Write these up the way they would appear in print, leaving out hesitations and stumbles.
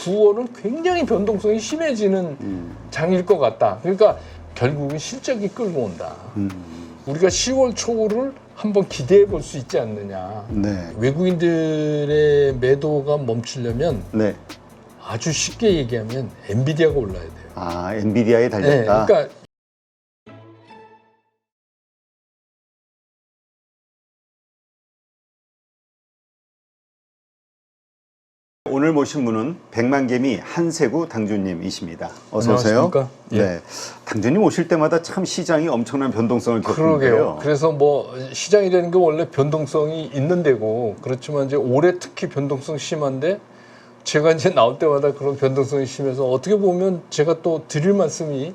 9월은 굉장히 변동성이 심해지는 장일 것 같다. 그러니까 결국은 실적이 끌고 온다. 우리가 10월 초를 한번 기대해 볼 수 있지 않느냐. 네. 외국인들의 매도가 멈추려면 네. 아주 쉽게 얘기하면 엔비디아가 올라야 돼요. 아, 엔비디아에 네, 달렸다. 그러니까 오늘 모신 분은 백만개미 한세구 당주님이십니다. 어서 오세요. 안녕하십니까? 예. 네, 당주님 오실 때마다 참 시장이 엄청난 변동성을 겪는데요. 그러게요. 그래서 뭐 시장이라는 게 원래 변동성이 있는 데고 그렇지만 이제 올해 특히 변동성 심한데 제가 이제 나올 때마다 그런 변동성이 심해서 어떻게 보면 제가 또 드릴 말씀이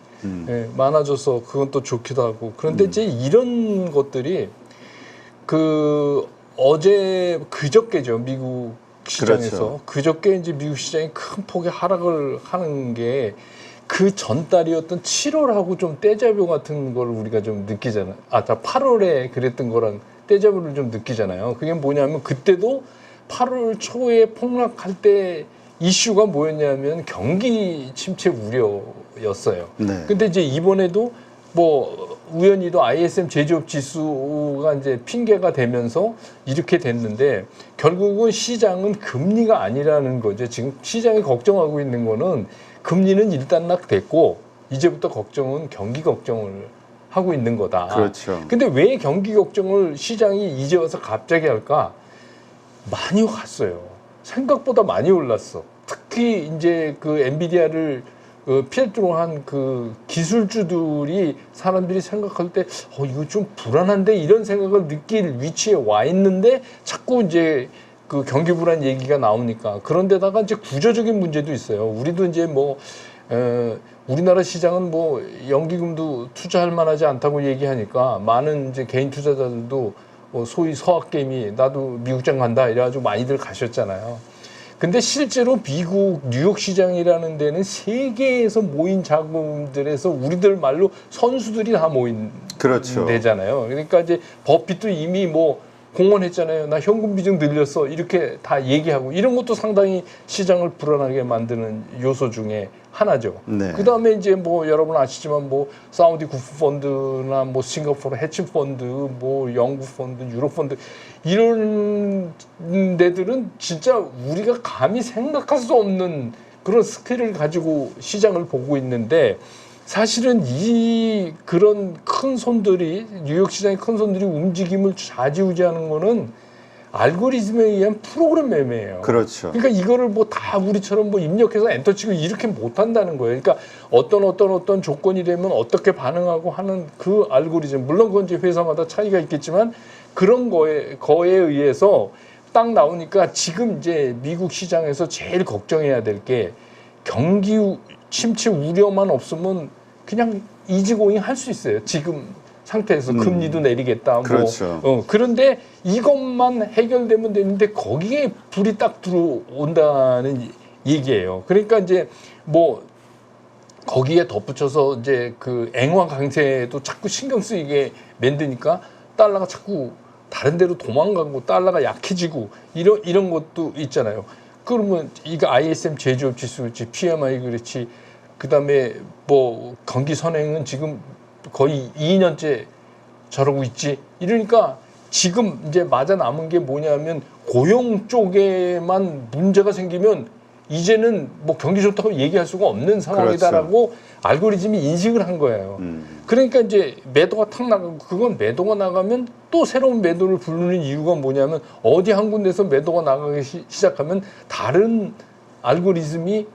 예, 많아져서 그건 또 좋기도 하고 그런데 이제 이런 것들이 그 어제 그저께죠 미국 시장에서 그렇죠. 그저께 이제 미국 시장이 큰 폭의 하락을 하는 게 그 전달이었던 7월하고 좀 떼자뷰 같은 걸 우리가 좀 느끼잖아요. 8월에 그랬던 거랑 떼자뷰를 좀 느끼잖아요. 그게 뭐냐면 그때도 8월 초에 폭락할 때 이슈가 뭐였냐면 경기 침체 우려였어요. 네. 근데 이제 이번에도 뭐 우연히도 ISM 제조업 지수가 이제 핑계가 되면서 이렇게 됐는데 결국은 시장은 금리가 아니라는 거죠. 지금 시장이 걱정하고 있는 거는 금리는 일단락됐고 이제부터 걱정은 경기 걱정을 하고 있는 거다. 그렇죠. 근데 왜 경기 걱정을 시장이 이제 와서 갑자기 할까? 많이 갔어요. 생각보다 많이 올랐어. 특히 이제 그 엔비디아를 필두로 한 그 기술주들이 사람들이 생각할 때 이거 좀 불안한데 이런 생각을 느낄 위치에 와 있는데 자꾸 이제 그 경기 불안 얘기가 나오니까 그런데다가 이제 구조적인 문제도 있어요. 우리도 이제 뭐 우리나라 시장은 뭐 연기금도 투자할 만하지 않다고 얘기하니까 많은 이제 개인 투자자들도 소위 서학개미 나도 미국장 간다 이래가지고 많이들 가셨잖아요. 근데 실제로 미국 뉴욕 시장이라는 데는 세계에서 모인 자금들에서 우리들 말로 선수들이 다 모인 그렇죠. 데잖아요. 그러니까 이제 버핏도 이미 뭐 공언했잖아요. 나 현금 비중 늘렸어. 이렇게 다 얘기하고 이런 것도 상당히 시장을 불안하게 만드는 요소 중에 하나죠. 네. 그다음에 이제 뭐 여러분 아시지만 뭐 사우디 구프 펀드나 뭐 싱가포르 해치 펀드, 뭐 영국 펀드, 유럽 펀드 이런 데들은 진짜 우리가 감히 생각할 수 없는 그런 스케일을 가지고 시장을 보고 있는데 사실은 이 그런 큰 손들이 뉴욕 시장의 큰 손들이 움직임을 좌지우지하는 거는 알고리즘에 의한 프로그램 매매예요. 그렇죠. 그러니까 이거를 뭐 다 우리처럼 뭐 입력해서 엔터 치고 이렇게 못 한다는 거예요. 그러니까 어떤 조건이 되면 어떻게 반응하고 하는 그 알고리즘 물론 그건 이제 회사마다 차이가 있겠지만 그런 거에 의해서 딱 나오니까 지금 이제 미국 시장에서 제일 걱정해야 될 게 경기 침체 우려만 없으면 그냥 이지고잉 할 수 있어요. 지금 상태에서 금리도 내리겠다. 그렇죠. 그런데 이것만 해결되면 되는데 거기에 불이 딱 들어온다는 얘기예요. 그러니까 이제 뭐 거기에 덧붙여서 이제 그 앵화 강세도 자꾸 신경 쓰이게 만드니까 달러가 자꾸 다른 데로 도망가고 달러가 약해지고 이런 것도 있잖아요. 그러면 이거 ISM 제조업 지수 그렇지, PMI 그렇지, 그다음에 뭐 경기 선행은 지금 거의 2년째 저러고 있지. 이러니까 지금 이제 맞아 남은 게 뭐냐면 고용 쪽에만 문제가 생기면 이제는 뭐 경기 좋다고 얘기할 수가 없는 상황이다라고 그렇죠. 알고리즘이 인식을 한 거예요. 그러니까 이제 매도가 탁 나가고 그건 매도가 나가면 또 새로운 매도를 부르는 이유가 뭐냐면 어디 한 군데서 매도가 나가기 시작하면 다른 알고리즘이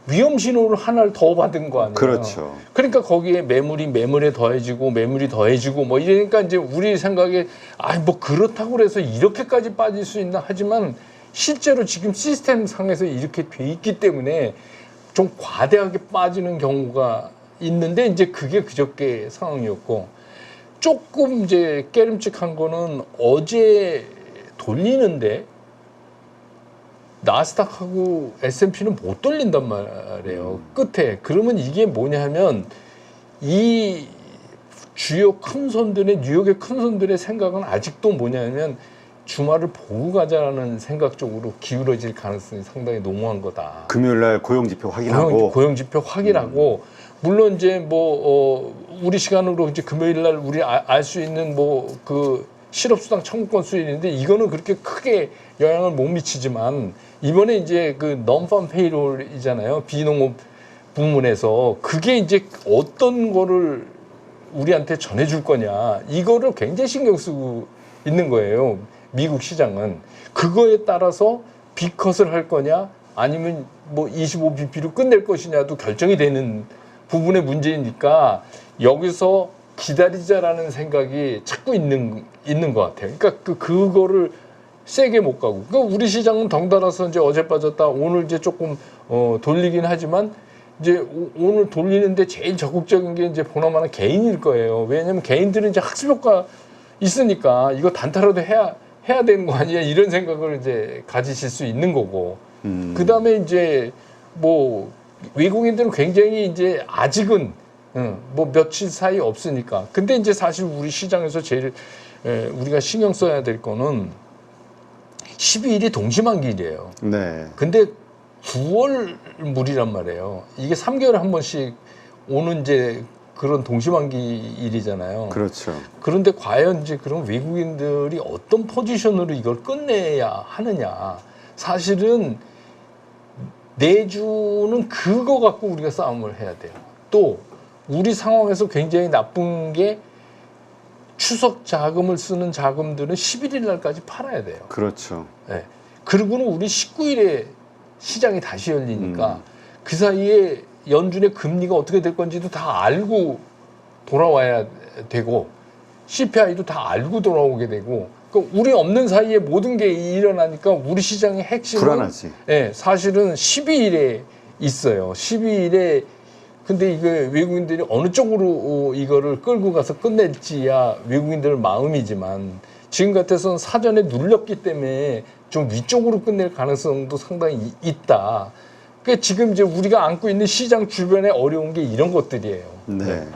위험 신호를 하나를 더 받은 거 아니에요. 그렇죠. 그러니까 거기에 매물에 더해지고 뭐 이러니까 이제 우리 생각에 뭐 그렇다고 그래서 이렇게까지 빠질 수 있나 하지만 실제로 지금 시스템 상에서 이렇게 돼 있기 때문에 좀 과대하게 빠지는 경우가 있는데 이제 그게 그저께 상황이었고 조금 이제 깨름직한 거는 어제 돌리는데 나스닥하고 S&P는 못 돌린단 말이에요. 끝에. 그러면 이게 뭐냐면 이 주요 큰 손들의 뉴욕의 큰 손들의 생각은 아직도 뭐냐면 주말을 보고 가자라는 생각 쪽으로 기울어질 가능성이 상당히 농후한 거다. 금요일 날 고용지표 확인하고 고용지표 확인하고 물론 이제 우리 시간으로 이제 금요일 날 우리 알 수 있는 그 실업수당 청구권 수익인데 이거는 그렇게 크게 영향을 못 미치지만 이번에 이제 그 non-farm payroll이잖아요. 비농업 부문에서 그게 이제 어떤 거를 우리한테 전해줄 거냐 이거를 굉장히 신경 쓰고 있는 거예요. 미국 시장은 그거에 따라서 B컷을 할 거냐 아니면 25bp로 끝낼 것이냐도 결정이 되는 부분의 문제이니까 여기서 기다리자라는 생각이 자꾸 있는 것 같아요. 그러니까 그거를 세게 못 가고. 그러니까 우리 시장은 덩달아서 이제 어제 빠졌다 오늘 이제 조금 돌리긴 하지만 이제 오늘 돌리는데 제일 적극적인 게 이제 보나마나 개인일 거예요. 왜냐하면 개인들은 이제 학습 효과 있으니까 이거 단타라도 해야 되는 거 아니야 이런 생각을 이제 가지실 수 있는 거고. 그 다음에 이제 외국인들은 굉장히 이제 아직은 며칠 사이 없으니까. 근데 이제 사실 우리 시장에서 제일 우리가 신경 써야 될 거는 12일이 동시만기일이에요. 네. 근데 9월 물이란 말이에요. 이게 3개월에 한 번씩 오는 이제 그런 동시만기일이잖아요. 그렇죠. 그런데 과연 이제 그런 외국인들이 어떤 포지션으로 이걸 끝내야 하느냐. 사실은 내주는 그거 갖고 우리가 싸움을 해야 돼요. 또 우리 상황에서 굉장히 나쁜 게 추석 자금을 쓰는 자금들은 11일 날까지 팔아야 돼요. 그렇죠. 네. 그리고는 우리 19일에 시장이 다시 열리니까 그 사이에 연준의 금리가 어떻게 될 건지도 다 알고 돌아와야 되고 CPI도 다 알고 돌아오게 되고 그러니까 우리 없는 사이에 모든 게 일어나니까 우리 시장의 핵심은 불안하지. 네, 사실은 12일에 있어요. 12일에 근데 이거 외국인들이 어느 쪽으로 이거를 끌고 가서 끝낼지야 외국인들 마음이지만 지금 같아서는 사전에 눌렸기 때문에 좀 위쪽으로 끝낼 가능성도 상당히 있다. 그러니까 지금 이제 우리가 안고 있는 시장 주변에 어려운 게 이런 것들이에요. 네.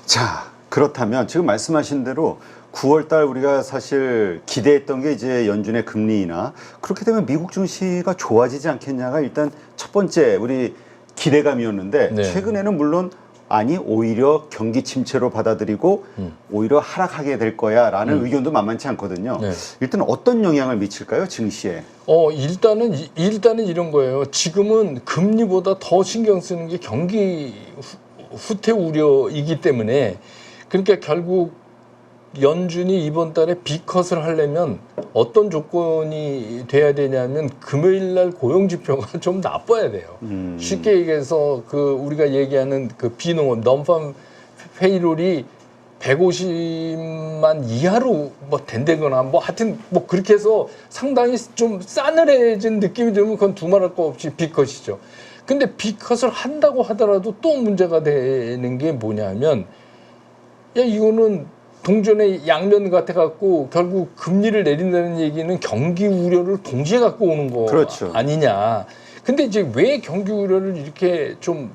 자, 그렇다면 지금 말씀하신 대로 9월 달 우리가 사실 기대했던 게 이제 연준의 금리나 그렇게 되면 미국 증시가 좋아지지 않겠냐가 일단 첫 번째 우리 기대감이었는데 네. 최근에는 물론 아니 오히려 경기 침체로 받아들이고 오히려 하락하게 될 거야라는 의견도 만만치 않거든요. 네. 일단 어떤 영향을 미칠까요, 증시에? 일단은 이런 거예요. 지금은 금리보다 더 신경 쓰는 게 경기 후퇴 우려이기 때문에 그러니까 결국 연준이 이번 달에 B컷을 하려면 어떤 조건이 돼야 되냐면 금요일 날 고용 지표가 좀 나빠야 돼요. 쉽게 얘기해서 그 우리가 얘기하는 그 비농업 non-farm payroll이 150만 이하로 된다거나 하여튼 그렇게 해서 상당히 좀 싸늘해진 느낌이 들면 그건 두말할 거 없이 B컷이죠. 근데 B컷을 한다고 하더라도 또 문제가 되는 게 뭐냐면 이거는 동전의 양면 같아 갖고 결국 금리를 내린다는 얘기는 경기 우려를 동시에 갖고 오는 거 그렇죠. 아니냐. 근데 이제 왜 경기 우려를 이렇게 좀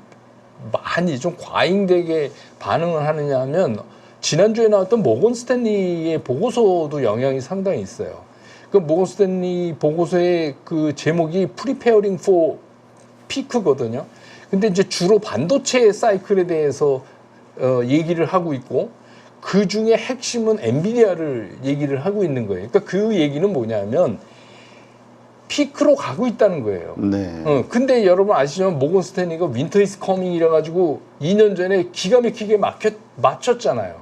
많이 좀 과잉되게 반응을 하느냐 하면 지난주에 나왔던 모건 스탠리의 보고서도 영향이 상당히 있어요. 그 모건 스탠리 보고서의 그 제목이 Preparing for Peak거든요. 근데 이제 주로 반도체 사이클에 대해서 얘기를 하고 있고 그 중에 핵심은 엔비디아를 얘기를 하고 있는 거예요. 그러니까 그 얘기는 뭐냐면 피크로 가고 있다는 거예요. 네. 근데 여러분 아시지만 모건 스탠리가 윈터 이즈 커밍 이래가지고 2년 전에 기가 막히게 맞췄잖아요.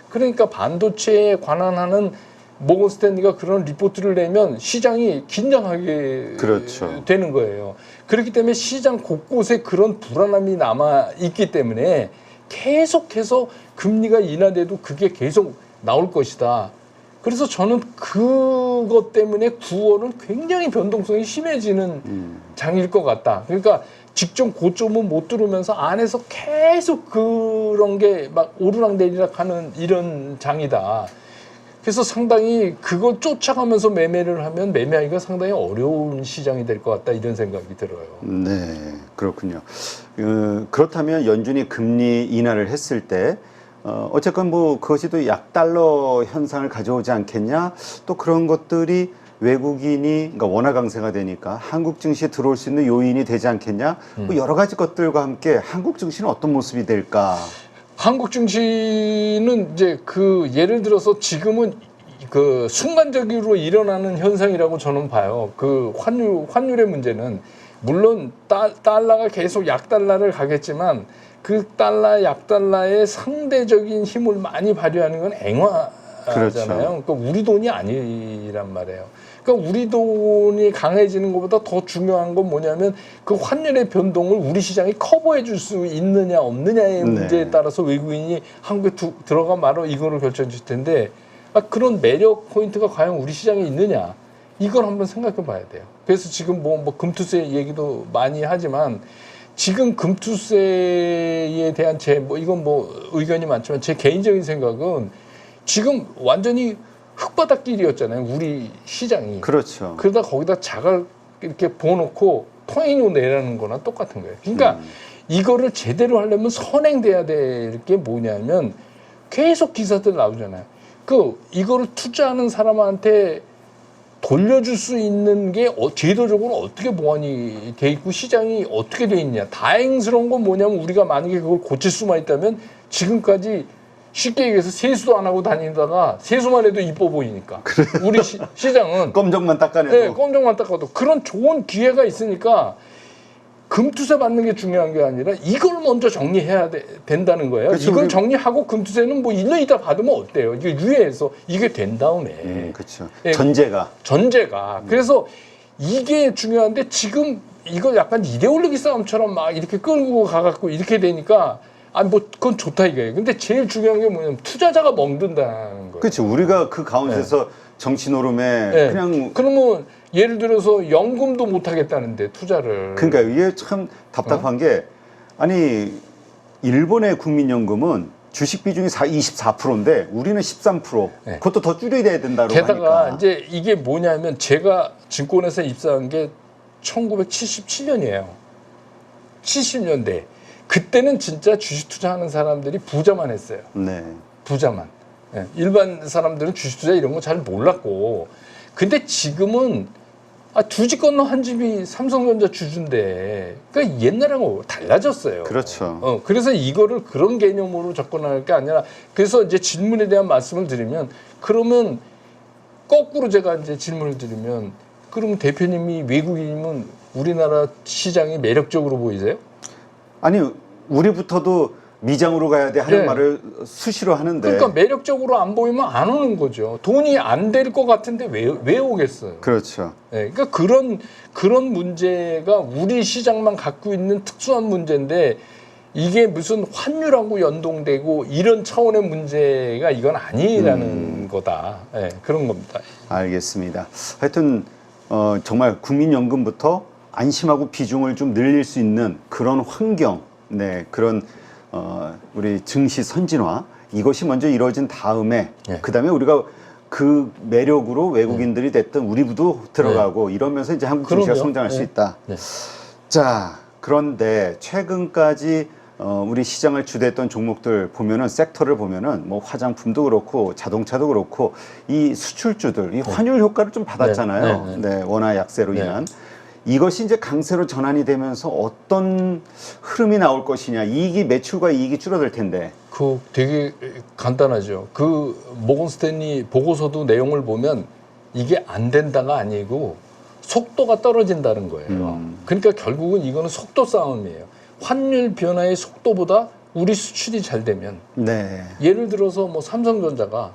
그러니까 반도체에 관한 모건 스탠리가 그런 리포트를 내면 시장이 긴장하게 그렇죠. 되는 거예요. 그렇기 때문에 시장 곳곳에 그런 불안함이 남아 있기 때문에 계속해서 금리가 인하돼도 그게 계속 나올 것이다. 그래서 저는 그것 때문에 9월은 굉장히 변동성이 심해지는 장일 것 같다. 그러니까 직전 고점은 못 뚫으면서 안에서 계속 그런 게 막 오르락내리락 하는 이런 장이다. 그래서 상당히 그걸 쫓아가면서 매매를 하면 매매하기가 상당히 어려운 시장이 될 것 같다 이런 생각이 들어요. 네, 그렇군요. 그렇다면 연준이 금리 인하를 했을 때 어쨌건 뭐 그것이 또 약달러 현상을 가져오지 않겠냐? 또 그런 것들이 외국인이 그러니까 원화 강세가 되니까 한국 증시에 들어올 수 있는 요인이 되지 않겠냐? 뭐 여러 가지 것들과 함께 한국 증시는 어떤 모습이 될까? 한국 증시는 이제 그 예를 들어서 지금은 그 순간적으로 일어나는 현상이라고 저는 봐요. 그 환율의 문제는 물론 달러가 계속 약달러를 가겠지만 그 달러 약달러의 상대적인 힘을 많이 발휘하는 건 앵화잖아요. 그렇죠. 그러니까 우리 돈이 아니란 말이에요. 그러니까 우리 돈이 강해지는 것보다 더 중요한 건 뭐냐면 그 환율의 변동을 우리 시장이 커버해 줄 수 있느냐 없느냐의 문제에 따라서 외국인이 한국에 들어가 말어 이거를 결정질 텐데 그런 매력 포인트가 과연 우리 시장에 있느냐 이걸 한번 생각해 봐야 돼요. 그래서 지금 뭐 금투세 얘기도 많이 하지만 지금 금투세에 대한 이건 의견이 많지만 제 개인적인 생각은 지금 완전히 흙바닥길이었잖아요. 우리 시장이. 그렇죠. 그러다 거기다 자갈 이렇게 부어놓고 토해놓 내라는 거나 똑같은 거예요. 그러니까 이거를 제대로 하려면 선행돼야 될 게 뭐냐면 계속 기사들 나오잖아요. 이거를 투자하는 사람한테 돌려줄 수 있는 게 제도적으로 어떻게 보완이 돼 있고 시장이 어떻게 돼 있냐. 다행스러운 건 뭐냐면 우리가 만약에 그걸 고칠 수만 있다면 지금까지 쉽게 얘기해서 세수도 안 하고 다니다가 세수만 해도 이뻐 보이니까. 우리 시장은 껌정만 닦아내도. 네, 껌정만 닦아도 그런 좋은 기회가 있으니까 금투세 받는 게 중요한 게 아니라 이걸 먼저 정리해야 된다는 거예요. 그렇죠, 이걸 정리하고 금투세는 뭐 1년 있다 받으면 어때요? 이게 유예해서 이게 된 다음에. 그렇죠. 예, 전제가. 그래서 이게 중요한데 지금 이걸 약간 이데올로기 싸움처럼 막 이렇게 끌고 가갖고 이렇게 되니까 그건 좋다 이거예요. 근데 제일 중요한 게 뭐냐면 투자자가 멍든다는 거예요. 그렇죠. 우리가 그 가운데서 정치 노름에 네. 그냥 그러면 예를 들어서 연금도 못 하겠다는데 투자를. 그러니까 이게 참 답답한 게 아니 일본의 국민연금은 주식 비중이 24%인데 우리는 13%. 네. 그것도 더 줄여야 된다고 게다가 하니까. 이제 이게 뭐냐면 제가 증권회사 입사한 게 1977년이에요. 70년대. 그때는 진짜 주식 투자하는 사람들이 부자만 했어요. 네. 부자만. 예, 일반 사람들은 주식 투자 이런 거 잘 몰랐고. 근데 지금은 두 집 건너 한 집이 삼성전자 주주인데 그러니까 옛날하고 달라졌어요. 그렇죠. 그래서 이거를 그런 개념으로 접근할 게 아니라 그래서 이제 질문에 대한 말씀을 드리면 그러면 거꾸로 제가 이제 질문을 드리면 그럼 대표님이 외국인이면 우리나라 시장이 매력적으로 보이세요? 아니 우리부터도 미장으로 가야 돼 하는 네. 말을 수시로 하는데. 그러니까 매력적으로 안 보이면 안 오는 거죠. 돈이 안 될 것 같은데 왜 오겠어요? 그렇죠. 네, 그러니까 그런 문제가 우리 시장만 갖고 있는 특수한 문제인데 이게 무슨 환율하고 연동되고 이런 차원의 문제가 이건 아니라는 거다. 네, 그런 겁니다. 알겠습니다. 하여튼 정말 국민연금부터 안심하고 비중을 좀 늘릴 수 있는 그런 환경, 네, 그런 우리 증시 선진화 이것이 먼저 이루어진 다음에 네. 그다음에 우리가 그 매력으로 외국인들이 됐던 우리도 들어가고 이러면서 이제 한국 증시가 그럼요. 성장할 수 네. 있다. 네. 자, 그런데 최근까지 우리 시장을 주도했던 종목들 보면은 섹터를 보면은 뭐 화장품도 그렇고 자동차도 그렇고 이 수출주들 이 환율 효과를 좀 받았잖아요. 네, 원화 약세로 인한. 이것이 이제 강세로 전환이 되면서 어떤 흐름이 나올 것이냐. 매출과 이익이 줄어들 텐데. 되게 간단하죠. 모건 스탠리 보고서도 내용을 보면 이게 안 된다가 아니고 속도가 떨어진다는 거예요. 그러니까 결국은 이거는 속도 싸움이에요. 환율 변화의 속도보다 우리 수출이 잘 되면. 네. 예를 들어서 뭐 삼성전자가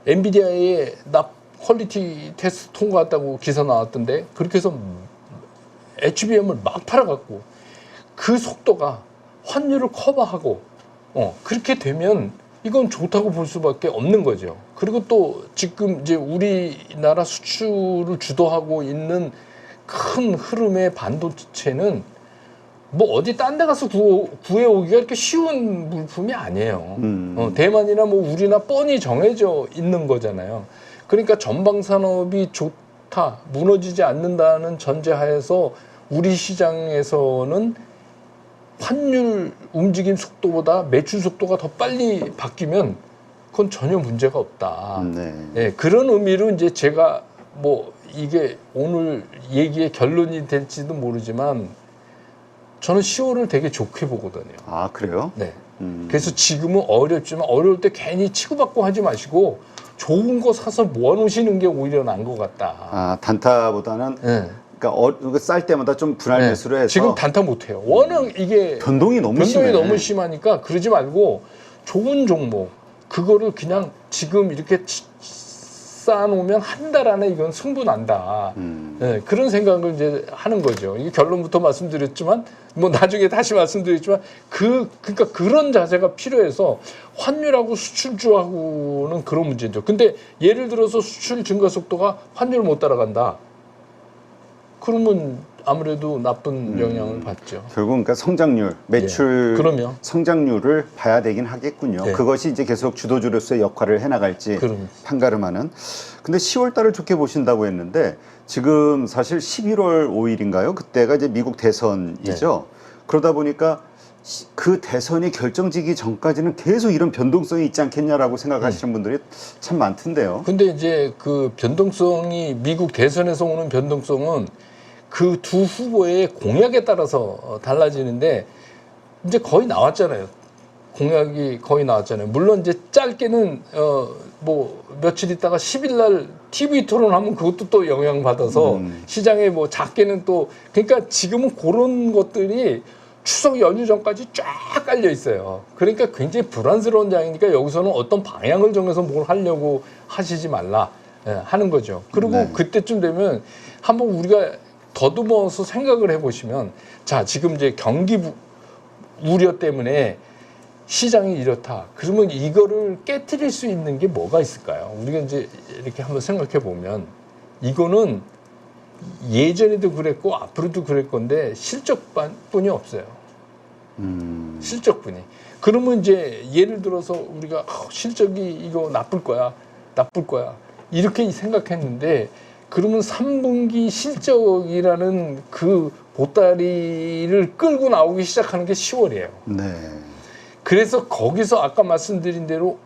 엔비디아의 퀄리티 테스트 통과했다고 기사 나왔던데 그렇게 해서 HBM을 막 팔아갖고 그 속도가 환율을 커버하고 그렇게 되면 이건 좋다고 볼 수밖에 없는 거죠. 그리고 또 지금 이제 우리나라 수출을 주도하고 있는 큰 흐름의 반도체는 뭐 어디 딴 데 가서 구해오기가 이렇게 쉬운 물품이 아니에요. 대만이나 뭐 우리나 뻔히 정해져 있는 거잖아요. 그러니까 전방 산업이 좋다, 무너지지 않는다는 전제하에서 우리 시장에서는 환율 움직임 속도보다 매출 속도가 더 빨리 바뀌면 그건 전혀 문제가 없다. 네. 예, 그런 의미로 이제 제가 뭐 이게 오늘 얘기의 결론이 될지도 모르지만 저는 10월을 되게 좋게 보거든요. 아, 그래요? 네. 그래서 지금은 어렵지만 어려울 때 괜히 치고받고 하지 마시고 좋은 거 사서 모아놓으시는 게 오히려 나은 것 같다. 아, 단타보다는 네. 그러니까 쌀 때마다 좀 분할 네. 매수를 해서 지금 단타 못해요. 워낙 이게 변동이 너무 변동이 심해. 너무 심하니까 그러지 말고 좋은 종목 그거를 그냥 지금 이렇게 쌓아놓으면 한 달 안에 이건 승부 난다. 네, 그런 생각을 이제 하는 거죠. 이게 결론부터 말씀드렸지만 뭐 나중에 다시 말씀드렸지만 그러니까 그런 자세가 필요해서 환율하고 수출주하고는 그런 문제죠. 근데 예를 들어서 수출 증가 속도가 환율을 못 따라간다. 그러면 아무래도 나쁜 영향을 받죠. 결국 그러니까 성장률, 매출 그러면. 성장률을 봐야 되긴 하겠군요. 네. 그것이 이제 계속 주도주로서의 역할을 해나갈지 그럼요. 판가름하는. 근데 10월 달을 좋게 보신다고 했는데 지금 사실 11월 5일인가요? 그때가 이제 미국 대선이죠. 그러다 보니까 그 대선이 결정지기 전까지는 계속 이런 변동성이 있지 않겠냐라고 생각하시는 분들이 참 많던데요. 근데 이제 그 변동성이 미국 대선에서 오는 변동성은 그 두 후보의 공약에 따라서 달라지는데 이제 거의 나왔잖아요. 공약이 거의 나왔잖아요. 물론 이제 짧게는 뭐 며칠 있다가 10일 날 TV 토론하면 그것도 또 영향 받아서 시장에 뭐 작게는 또 그러니까 지금은 그런 것들이 추석 연휴 전까지 쫙 깔려 있어요. 그러니까 굉장히 불안스러운 장이니까 여기서는 어떤 방향을 정해서 뭘 하려고 하시지 말라 하는 거죠. 그리고 네. 그때쯤 되면 한번 우리가 더듬어서 생각을 해보시면 자 지금 이제 경기 우려 때문에 시장이 이렇다. 그러면 이거를 깨트릴 수 있는 게 뭐가 있을까요? 우리가 이제 이렇게 한번 생각해 보면 이거는 예전에도 그랬고 앞으로도 그럴 건데 실적뿐이 없어요. 실적뿐이. 그러면 이제 예를 들어서 우리가 실적이 이거 나쁠 거야 이렇게 생각했는데 그러면 3분기 실적이라는 그 보따리를 끌고 나오기 시작하는 게 10월이에요. 네. 그래서 거기서 아까 말씀드린 대로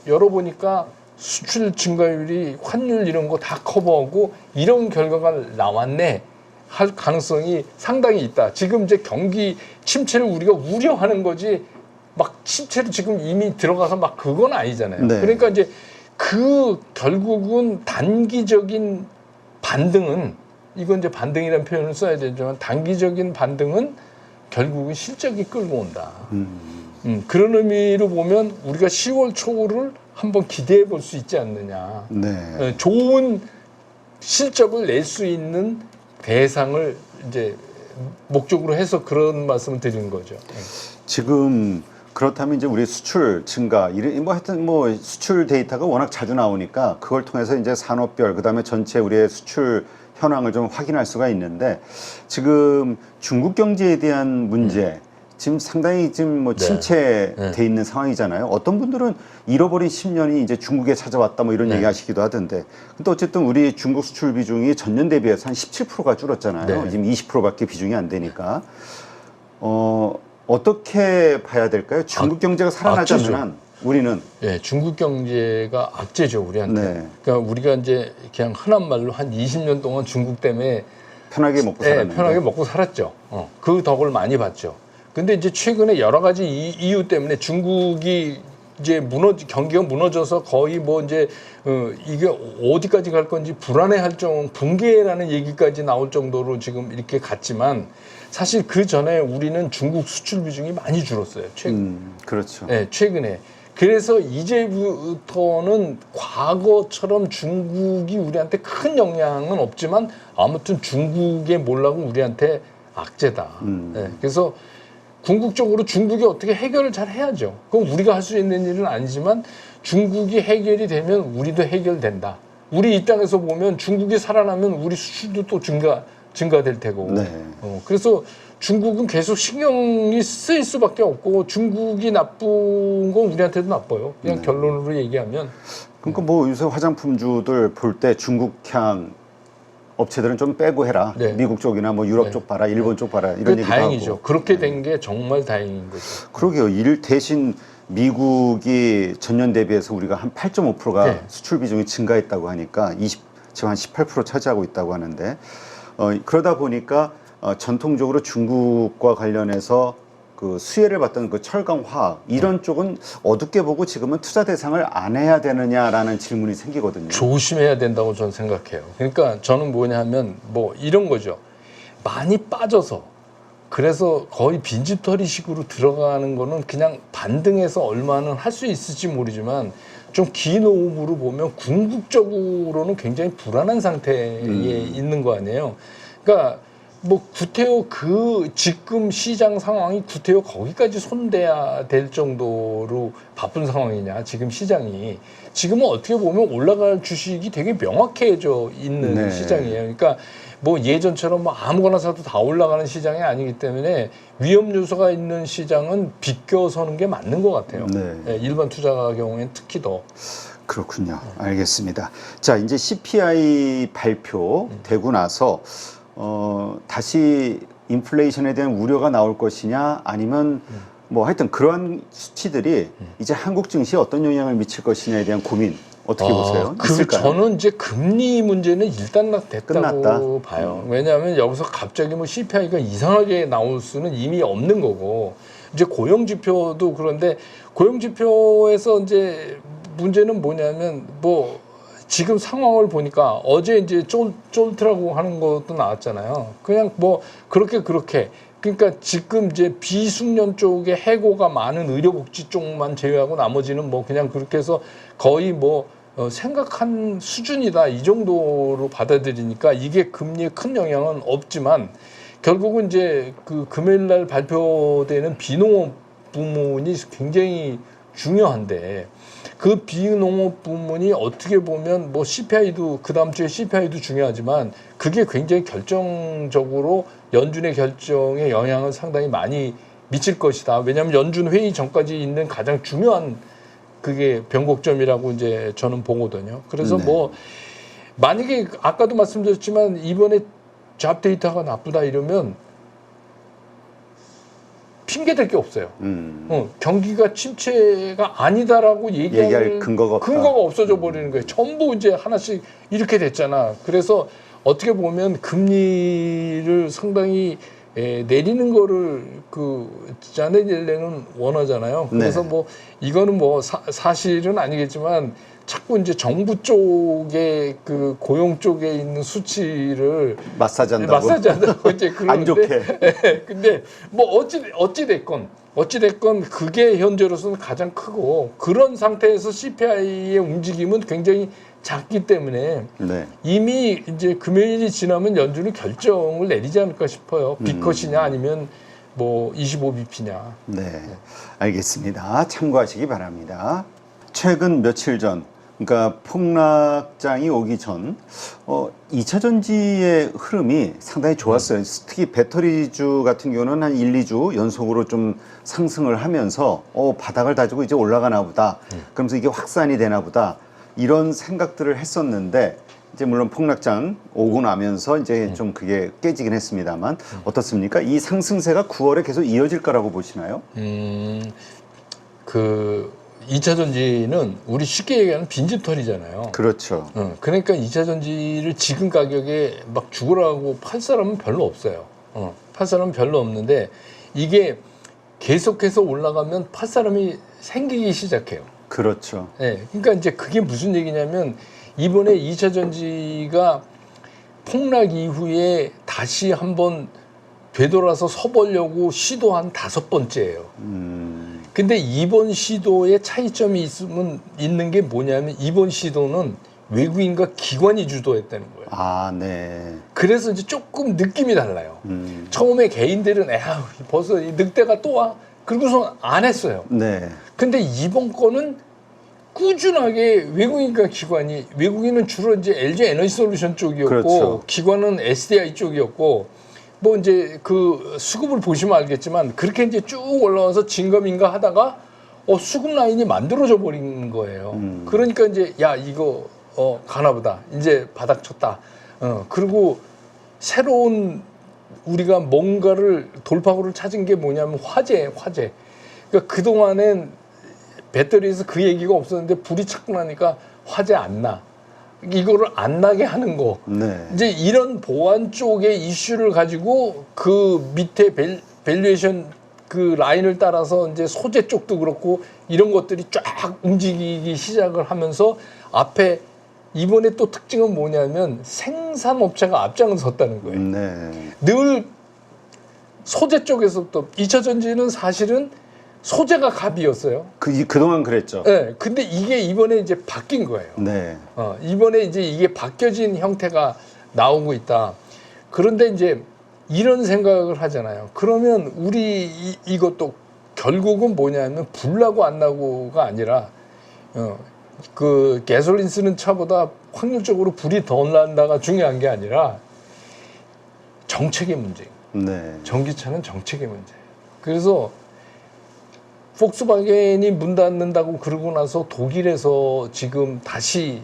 열어보니까 수출 증가율이 환율 이런 거 다 커버하고 이런 결과가 나왔네 할 가능성이 상당히 있다. 지금 이제 경기 침체를 우리가 우려하는 거지 막 침체로 지금 이미 들어가서 막 그건 아니잖아요. 네. 그러니까 이제 그 결국은 단기적인 반등은 이건 이제 반등이라는 표현을 써야 되지만 단기적인 반등은 결국은 실적이 끌고 온다. 그런 의미로 보면 우리가 10월 초를 한번 기대해 볼 수 있지 않느냐. 네. 좋은 실적을 낼 수 있는 대상을 이제 목적으로 해서 그런 말씀을 드리는 거죠. 지금 그렇다면 이제 우리 수출 증가, 뭐 하여튼 뭐 수출 데이터가 워낙 자주 나오니까 그걸 통해서 이제 산업별, 그 다음에 전체 우리의 수출 현황을 좀 확인할 수가 있는데 지금 중국 경제에 대한 문제, 지금 상당히 지금 뭐 침체돼 있는 상황이잖아요. 어떤 분들은 잃어버린 10년이 이제 중국에 찾아왔다 뭐 이런 얘기 하시기도 하던데. 근데 어쨌든 우리 중국 수출 비중이 전년 대비해서 한 17%가 줄었잖아요. 지금 20%밖에 비중이 안 되니까. 어떻게 봐야 될까요? 중국 경제가 살아나지 않는 한 우리는 중국 경제가 악재죠, 우리한테. 네. 그러니까 우리가 이제 그냥 흔한 말로 한 20년 동안 중국 때문에 편하게 먹고 살았는데. 편하게 먹고 살았죠. 그 덕을 많이 봤죠. 근데 이제 최근에 여러 가지 이유 때문에 중국이 이제 경기가 무너져서 거의 뭐 이제 이게 어디까지 갈 건지 불안해할 정도 붕괴라는 얘기까지 나올 정도로 지금 이렇게 갔지만 사실 그 전에 우리는 중국 수출 비중이 많이 줄었어요. 그렇죠. 네, 최근에. 그래서 이제부터는 과거처럼 중국이 우리한테 큰 영향은 없지만 아무튼 중국의 몰락은 우리한테 악재다. 네, 그래서 궁극적으로 중국이 어떻게 해결을 잘 해야죠. 그건 우리가 할 수 있는 일은 아니지만 중국이 해결이 되면 우리도 해결된다. 우리 입장에서 보면 중국이 살아나면 우리 수출도 또 증가될 테고. 네. 그래서 중국은 계속 신경이 쓰일 수밖에 없고 중국이 나쁜 건 우리한테도 나빠요. 그냥 결론으로 얘기하면. 그러니까 뭐 요새 화장품주들 볼 때 중국향 업체들은 좀 빼고 해라. 네. 미국 쪽이나 뭐 유럽 네. 쪽 봐라, 일본 쪽 봐라 이런 그 얘기도 다행이죠. 하고. 그렇게 된 게 정말 다행인 거죠. 그러게요. 일 대신 미국이 전년 대비해서 우리가 한 8.5%가 네. 수출 비중이 증가했다고 하니까 지금 한 18% 차지하고 있다고 하는데 그러다 보니까 전통적으로 중국과 관련해서 그 수혜를 받던 그 철강 화학 이런 쪽은 어둡게 보고 지금은 투자 대상을 안 해야 되느냐라는 질문이 생기거든요. 조심해야 된다고 저는 생각해요. 그러니까 저는 뭐냐면 뭐 이런 거죠. 많이 빠져서 그래서 거의 빈집털이식으로 들어가는 거는 그냥 반등해서 얼마는 할 수 있을지 모르지만 좀 긴 호흡으로 보면 궁극적으로는 굉장히 불안한 상태에 있는 거 아니에요. 그러니까 뭐 구태여 그 지금 시장 상황이 구태여 거기까지 손대야 될 정도로 바쁜 상황이냐 지금 시장이 지금은 어떻게 보면 올라갈 주식이 되게 명확해져 있는 네. 시장이에요. 그러니까 뭐 예전처럼 뭐 아무거나 사도 다 올라가는 시장이 아니기 때문에 위험 요소가 있는 시장은 비껴서는 게 맞는 것 같아요. 네. 예, 일반 투자 경우에는 특히 더. 그렇군요. 알겠습니다. 자, 이제 CPI 발표 되고 나서 다시 인플레이션에 대한 우려가 나올 것이냐 아니면 뭐 하여튼 그러한 수치들이 이제 한국 증시에 어떤 영향을 미칠 것이냐에 대한 고민 어떻게 보세요? 있을까요? 저는 이제 금리 문제는 일단 됐다고 끝났다. 봐요. 왜냐하면 여기서 갑자기 뭐 CPI가 이상하게 나올 수는 이미 없는 거고 이제 고용 지표도 그런데 고용 지표에서 이제 문제는 뭐냐면 뭐 지금 상황을 보니까 어제 이제 쫄트라고 하는 것도 나왔잖아요. 그냥 뭐 그렇게 그러니까 지금 이제 비숙련 쪽에 해고가 많은 의료복지 쪽만 제외하고 나머지는 뭐 그냥 그렇게 해서 거의 뭐 생각한 수준이다 이 정도로 받아들이니까 이게 금리에 큰 영향은 없지만 결국은 이제 그 금요일 날 발표되는 비농업 부문이 굉장히 중요한데 그 비농업 부문이 어떻게 보면 뭐 CPI도 그 다음 주에 CPI도 중요하지만 그게 굉장히 결정적으로 연준의 결정에 영향을 상당히 많이 미칠 것이다. 왜냐하면 연준 회의 전까지 있는 가장 중요한 그게 변곡점이라고 이제 저는 보거든요. 그래서 네. 뭐 만약에 아까도 말씀드렸지만 이번에 잡 데이터가 나쁘다 이러면 핑계댈 게 없어요. 경기가 침체가 아니다라고 얘기할 근거가 없다. 없어져 버리는 거예요. 전부 이제 하나씩 이렇게 됐잖아. 그래서 어떻게 보면 금리를 상당히 내리는 거를 그 자넷 옐렌은 원하잖아요. 그래서 네. 뭐 이거는 뭐 사실은 아니겠지만 자꾸 이제 정부 쪽에 그 고용 쪽에 있는 수치를 마사지한다고 이제 그러는데 안 좋게. 근데 뭐 어찌 됐건 그게 현재로서는 가장 크고 그런 상태에서 CPI의 움직임은 굉장히 작기 때문에 네. 이미 이제 금요일이 지나면 연준이 결정을 내리지 않을까 싶어요. B컷이냐 아니면 뭐 25bp냐. 네, 알겠습니다. 참고하시기 바랍니다. 최근 며칠 전, 그러니까 폭락장이 오기 전 2차 전지의 흐름이 상당히 좋았어요. 특히 배터리주 같은 경우는 한 1, 2주 연속으로 좀 상승을 하면서 바닥을 다지고 이제 올라가나 보다. 그러면서 이게 확산이 되나 보다. 이런 생각들을 했었는데 이제 물론 폭락장 오고 나면서 이제 좀 그게 깨지긴 했습니다만 어떻습니까? 이 상승세가 9월에 계속 이어질 거라고 보시나요? 그 2차 전지는 우리 쉽게 얘기하는 빈집털이잖아요. 그렇죠. 그러니까 2차 전지를 지금 가격에 막 죽으라고 팔 사람은 별로 없어요. 팔 사람은 별로 없는데 이게 계속해서 올라가면 팔 사람이 생기기 시작해요. 그렇죠. 네, 그러니까 이제 그게 무슨 얘기냐면 이번에 2차 전지가 폭락 이후에 다시 한번 되돌아서 서보려고 시도한 5번째예요. 근데 이번 시도에 차이점이 있는 게 뭐냐면 이번 시도는 외국인과 기관이 주도했다는 거예요. 아, 네. 그래서 이제 조금 느낌이 달라요. 처음에 개인들은 벌써 이 늑대가 또 와. 그러고서 안 했어요. 네. 근데 이번 거는 꾸준하게 외국인과 기관이 외국인은 주로 이제 LG 에너지 솔루션 쪽이었고 그렇죠. 기관은 SDI 쪽이었고 뭐 이제 그 수급을 보시면 알겠지만 그렇게 이제 쭉 올라와서 진검인가 하다가 수급 라인이 만들어져 버린 거예요. 그러니까 이제 야 이거 가나보다 이제 바닥 쳤다. 그리고 새로운 우리가 뭔가를 돌파구를 찾은 게 뭐냐면 화재. 그러니까 그동안엔 배터리에서 그 얘기가 없었는데 불이 찾고 나니까 화재 안 나. 이거를 안 나게 하는 거. 네. 이제 이런 보안 쪽의 이슈를 가지고 그 밑에 밸류에이션 그 라인을 따라서 이제 소재 쪽도 그렇고 이런 것들이 쫙 움직이기 시작을 하면서 앞에 이번에 또 특징은 뭐냐면 생산업체가 앞장을 섰다는 거예요. 네. 늘 소재 쪽에서부터 2차 전지는 사실은 소재가 갑이었어요. 그동안 그랬죠. 네, 근데 이게 이번에 이제 바뀐 거예요. 네. 이번에 이제 이게 바뀌어진 형태가 나오고 있다. 그런데 이제 이런 생각을 하잖아요. 그러면 우리 이것도 결국은 뭐냐면 불 나고 안 나고가 아니라 그 가솔린 쓰는 차보다 확률적으로 불이 더 난다가 중요한 게 아니라 정책의 문제. 네. 전기차는 정책의 문제예요. 그래서 폭스바겐이 문 닫는다고 그러고 나서 독일에서 지금 다시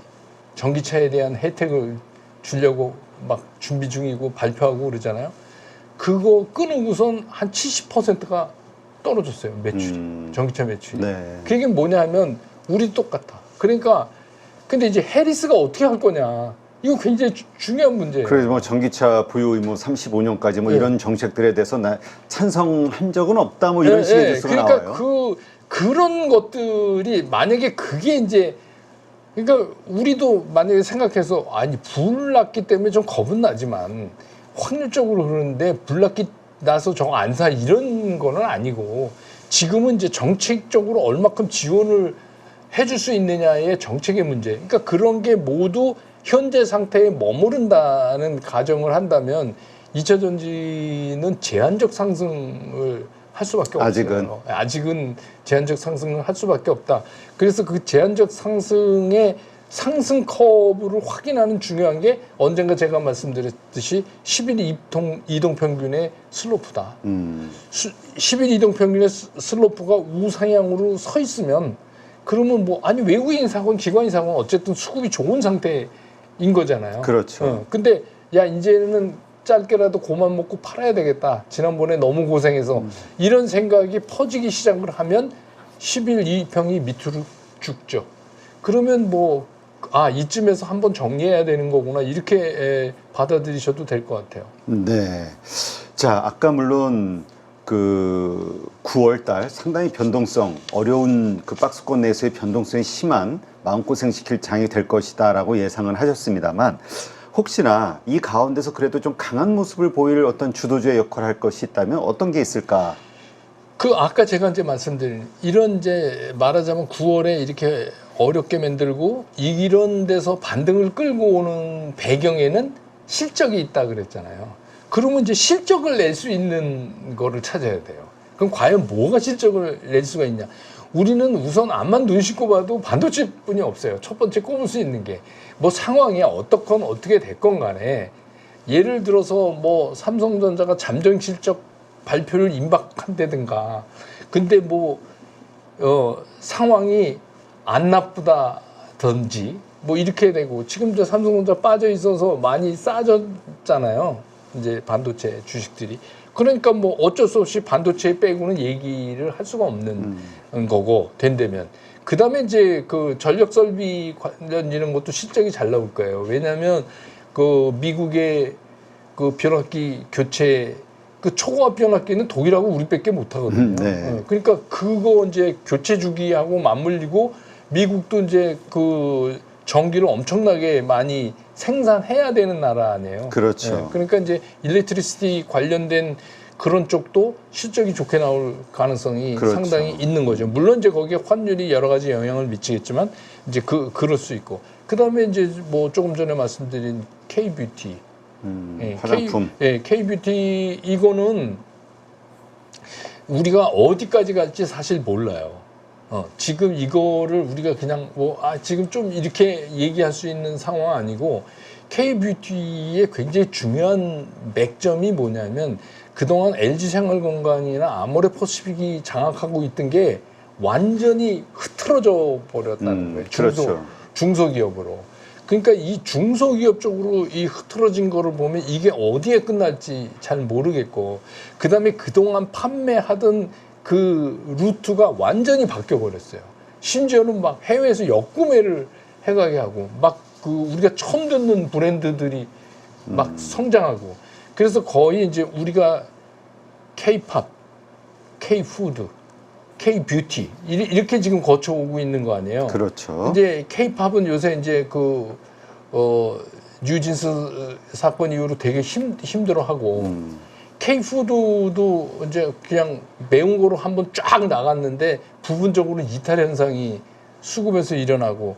전기차에 대한 혜택을 주려고 막 준비 중이고 발표하고 그러잖아요. 그거 끊으고선 한 70%가 떨어졌어요. 매출이. 전기차 매출이. 네. 그게 뭐냐 하면 우리 똑같아. 그러니까 근데 이제 해리스가 어떻게 할 거냐. 이거 굉장히 중요한 문제예요. 그래서 뭐 전기차 보유 의무 35년까지 뭐 네. 이런 정책들에 대해서 찬성한 적은 없다 뭐 이런 식의 뉴스가 그러니까 나와요. 그런 것들이 만약에 그게 이제 그러니까 우리도 만약에 생각해서 아니 불 났기 때문에 좀 겁은 나지만 확률적으로 그러는데 불 났기 나서 저거 안 사 이런 거는 아니고 지금은 이제 정책적으로 얼마큼 지원을 해줄 수 있느냐의 정책의 문제. 그러니까 그런 게 모두 현재 상태에 머무른다는 가정을 한다면 2차 전지는 제한적 상승을 할 수밖에 없어요. 아직은 제한적 상승을 할 수밖에 없다. 그래서 그 제한적 상승의 상승 커브를 확인하는 중요한 게 언젠가 제가 말씀드렸듯이 10일 이동 평균의 슬로프다. 10일 이동 평균의 슬로프가 우상향으로 서 있으면 그러면 뭐 아니 외국인 사건, 기관인 사건 어쨌든 수급이 좋은 상태인 거잖아요. 그렇죠. 근데 야 이제는 짧게라도 고만 먹고 팔아야 되겠다. 지난번에 너무 고생해서 이런 생각이 퍼지기 시작을 하면 10일 이평이 밑으로 죽죠. 그러면 뭐 이쯤에서 한번 정리해야 되는 거구나 이렇게 받아들이셔도 될 것 같아요. 네. 자, 아까 물론 그 9월 달 상당히 변동성, 어려운 그 박스권 내에서의 변동성이 심한 마음고생시킬 장이 될 것이다라고 예상을 하셨습니다만 혹시나 이 가운데서 그래도 좀 강한 모습을 보일 어떤 주도주의 역할을 할 것이 있다면 어떤 게 있을까? 그 아까 제가 이제 말씀드린 이런 이제 말하자면 9월에 이렇게 어렵게 만들고 이런 데서 반등을 끌고 오는 배경에는 실적이 있다 그랬잖아요. 그러면 이제 실적을 낼 수 있는 거를 찾아야 돼요. 그럼 과연 뭐가 실적을 낼 수가 있냐? 우리는 우선 앞만 눈 씻고 봐도 반도체뿐이 없어요. 첫 번째 꼽을 수 있는 게 뭐 상황이 어떻건 어떻게 됐건 간에 예를 들어서 뭐 삼성전자가 잠정 실적 발표를 임박한다든가 근데 뭐 상황이 안 나쁘다든지 뭐 이렇게 되고 지금 저 삼성전자 빠져 있어서 많이 싸졌잖아요. 이제 반도체 주식들이. 그러니까 뭐 어쩔 수 없이 반도체 빼고는 얘기를 할 수가 없는 거고 된다면 그 다음에 이제 그 전력 설비 관련 이런 것도 실적이 잘 나올 거예요. 왜냐하면 그 미국의 그 변압기 교체 그 초고압 변압기는 독일하고 우리밖에 못 하거든요. 네. 그러니까 그거 이제 교체 주기하고 맞물리고 미국도 이제 그 전기를 엄청나게 많이 생산해야 되는 나라 아니에요. 그렇죠. 그러니까 이제 일렉트리시티 관련된 그런 쪽도 실적이 좋게 나올 가능성이 그렇죠. 상당히 있는 거죠. 물론 이제 거기에 환율이 여러 가지 영향을 미치겠지만 이제 그럴 수 있고. 그다음에 이제 뭐 조금 전에 말씀드린 K-뷰티. 화장품. K-뷰티 이거는 우리가 어디까지 갈지 사실 몰라요. 지금 이거를 우리가 그냥 지금 좀 이렇게 얘기할 수 있는 상황 아니고 K-뷰티의 굉장히 중요한 맥점이 뭐냐면 그동안 LG생활건강이나 아모레퍼시픽이 장악하고 있던 게 완전히 흐트러져 버렸다는 거예요. 그렇죠. 중소기업으로. 그러니까 이 중소기업 쪽으로 이 흐트러진 거를 보면 이게 어디에 끝날지 잘 모르겠고, 그다음에 그동안 판매하던 그 루트가 완전히 바뀌어 버렸어요. 심지어는 막 해외에서 역구매를 해가게 하고, 막 그 우리가 처음 듣는 브랜드들이 막 성장하고, 그래서 거의 이제 우리가 K-팝, K-푸드, K-뷰티 이렇게 지금 거쳐오고 있는 거 아니에요. 그렇죠. 이제 K-팝은 요새 이제 뉴진스 사건 이후로 되게 힘들어하고, K-푸드도 이제 그냥 매운 거로 한번 쫙 나갔는데 부분적으로 이탈 현상이 수급에서 일어나고,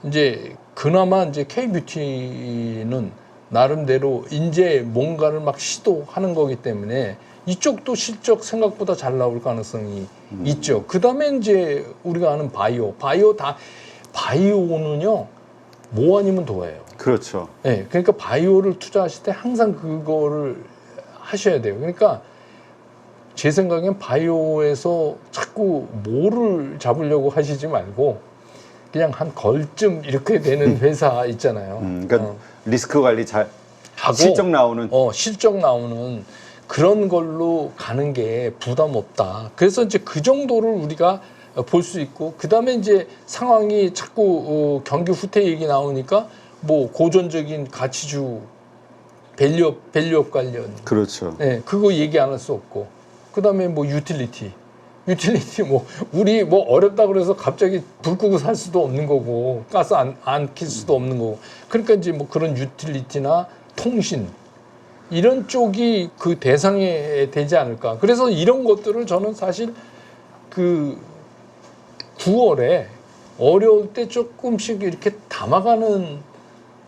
이제 그나마 이제 K-뷰티는 나름대로 이제 뭔가를 막 시도하는 거기 때문에 이쪽도 실적 생각보다 잘 나올 가능성이 있죠. 그 다음에 이제 우리가 아는 바이오는요, 뭐 아니면 도예요. 그렇죠. 네, 그러니까 바이오를 투자하실 때 항상 그거를 하셔야 돼요. 그러니까 제 생각엔 바이오에서 자꾸 뭐를 잡으려고 하시지 말고 그냥 한 걸쯤 이렇게 되는 회사 있잖아요. 그러니까 리스크 관리 잘 하고 실적 나오는 실적 나오는 그런 걸로 가는 게 부담 없다. 그래서 이제 그 정도를 우리가 볼 수 있고, 그 다음에 이제 상황이 자꾸 경기 후퇴 얘기 나오니까 뭐 고전적인 가치주 밸류업 관련, 그렇죠. 네, 그거 얘기 안 할 수 없고, 그 다음에 뭐 유틸리티 뭐 우리 뭐 어렵다 그래서 갑자기 불 끄고 살 수도 없는 거고, 가스 안 킬 수도 없는 거고, 그러니까 이제 뭐 그런 유틸리티나 통신 이런 쪽이 그 대상에 되지 않을까. 그래서 이런 것들을 저는 사실 그 9월에 어려울 때 조금씩 이렇게 담아가는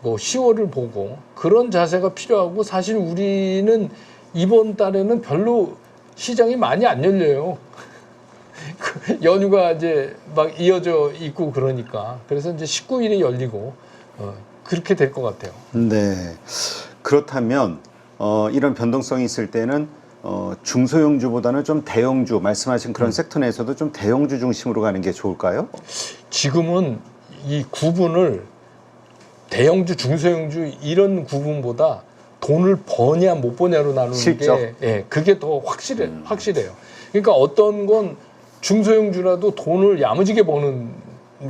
뭐 10월을 보고 그런 자세가 필요하고, 사실 우리는 이번 달에는 별로 시장이 많이 안 열려요. 연휴가 이제 막 이어져 있고 그러니까. 그래서 이제 19일에 열리고 그렇게 될 것 같아요. 네. 그렇다면 이런 변동성이 있을 때는 중소형주보다는 좀 대형주, 말씀하신 그런 섹터 내에서도 좀 대형주 중심으로 가는 게 좋을까요? 지금은 이 구분을 대형주, 중소형주 이런 구분보다 돈을 버냐 못 버냐로 나누는 실적? 게, 그게 더 확실해요. 그러니까 어떤 건 중소형주라도 돈을 야무지게 버는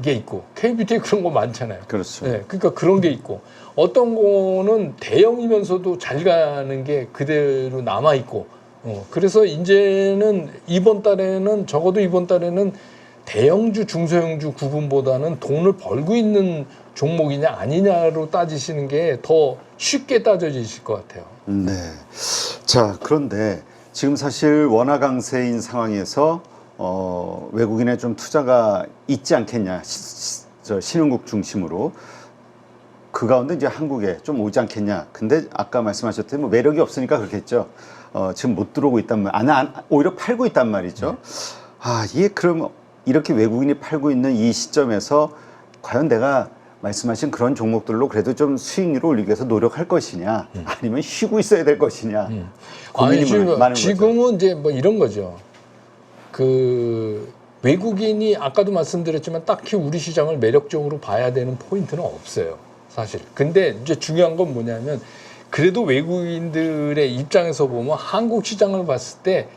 게 있고, K뷰티에 그런 거 많잖아요. 그렇죠. 그러니까 그런 게 있고, 어떤 거는 대형이면서도 잘 가는 게 그대로 남아 있고, 그래서 이제는 적어도 이번 달에는 대형주, 중소형주 구분보다는 돈을 벌고 있는 종목이냐 아니냐로 따지시는 게 더 쉽게 따져지실 것 같아요. 네. 자, 그런데 지금 사실 원화 강세인 상황에서 외국인의 좀 투자가 있지 않겠냐, 신흥국 중심으로. 그 가운데 이제 한국에 좀 오지 않겠냐. 근데 아까 말씀하셨듯이 뭐 매력이 없으니까 그렇겠죠. 지금 못 들어오고 있단 오히려 팔고 있단 말이죠. 이게 그럼 이렇게 외국인이 팔고 있는 이 시점에서 과연 내가 말씀하신 그런 종목들로 그래도 좀 수익률을 올리기 위해서 노력할 것이냐, 아니면 쉬고 있어야 될 것이냐. 고민이 많은 거죠. 지금은 이제 뭐 이런 거죠. 그 외국인이 아까도 말씀드렸지만 딱히 우리 시장을 매력적으로 봐야 되는 포인트는 없어요, 사실. 근데 이제 중요한 건 뭐냐면, 그래도 외국인들의 입장에서 보면 한국 시장을 봤을 때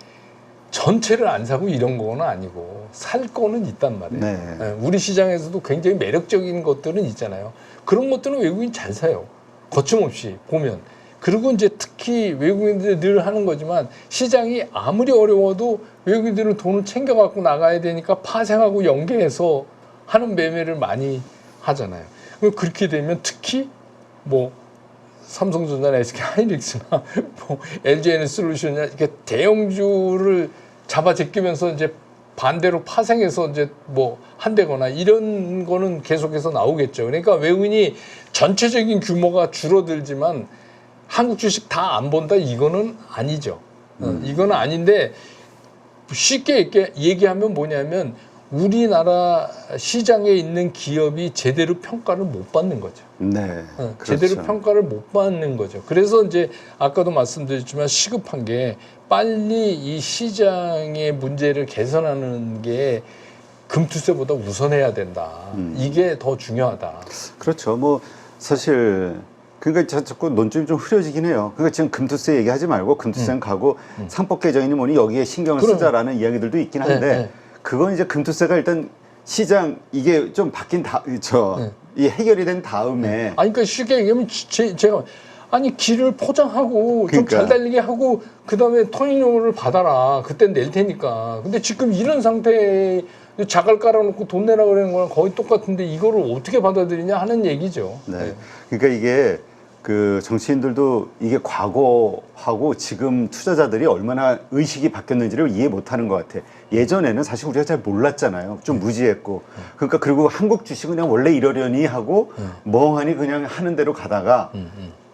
전체를 안 사고 이런 거는 아니고 살 거는 있단 말이에요. 네. 우리 시장에서도 굉장히 매력적인 것들은 있잖아요. 그런 것들은 외국인 잘 사요, 거침없이 보면. 그리고 이제 특히 외국인들이 늘 하는 거지만, 시장이 아무리 어려워도 외국인들은 돈을 챙겨 갖고 나가야 되니까 파생하고 연계해서 하는 매매를 많이 하잖아요. 그렇게 되면 특히 뭐 삼성전자나 SK하이닉스나 뭐 LG에너지솔루션이나 이렇게 대형주를 잡아 제끼면서 이제 반대로 파생해서 이제 뭐 한다거나 이런 거는 계속해서 나오겠죠. 그러니까 외국인이 전체적인 규모가 줄어들지만 한국 주식 다 안 본다, 이거는 아니죠. 이거는 아닌데, 쉽게 얘기하면 뭐냐면 우리나라 시장에 있는 기업이 제대로 평가를 못 받는 거죠. 네. 제대로 그렇죠. 평가를 못 받는 거죠. 그래서 이제 아까도 말씀드렸지만 시급한 게 빨리 이 시장의 문제를 개선하는 게 금투세보다 우선해야 된다. 이게 더 중요하다. 그렇죠. 뭐 사실 그러니까 자꾸 논점이 좀 흐려지긴 해요. 그러니까 지금 금투세 얘기하지 말고 금투세는 가고 상법 개정이니 뭐니 여기에 신경을 그럼. 쓰자라는 이야기들도 있긴 한데 네. 그건 이제 금투세가 일단 시장 이게 좀 바뀐 이 해결이 된 다음에 아니 그러니까 쉽게 얘기하면 제가 아니 길을 포장하고 좀 그러니까. 잘 달리게 하고 그다음에 터닝료를 받아라. 그때 낼 테니까. 근데 지금 이런 상태에 자갈 깔아놓고 돈 내라 그러는 거랑 거의 똑같은데 이거를 어떻게 받아들이냐 하는 얘기죠. 네. 그러니까 이게 그 정치인들도 이게 과거하고 지금 투자자들이 얼마나 의식이 바뀌었는지를 이해 못하는 것 같아. 예전에는 사실 우리가 잘 몰랐잖아요. 좀 무지했고. 그러니까 그리고 한국 주식은 그냥 원래 이러려니 하고 멍하니 그냥 하는 대로 가다가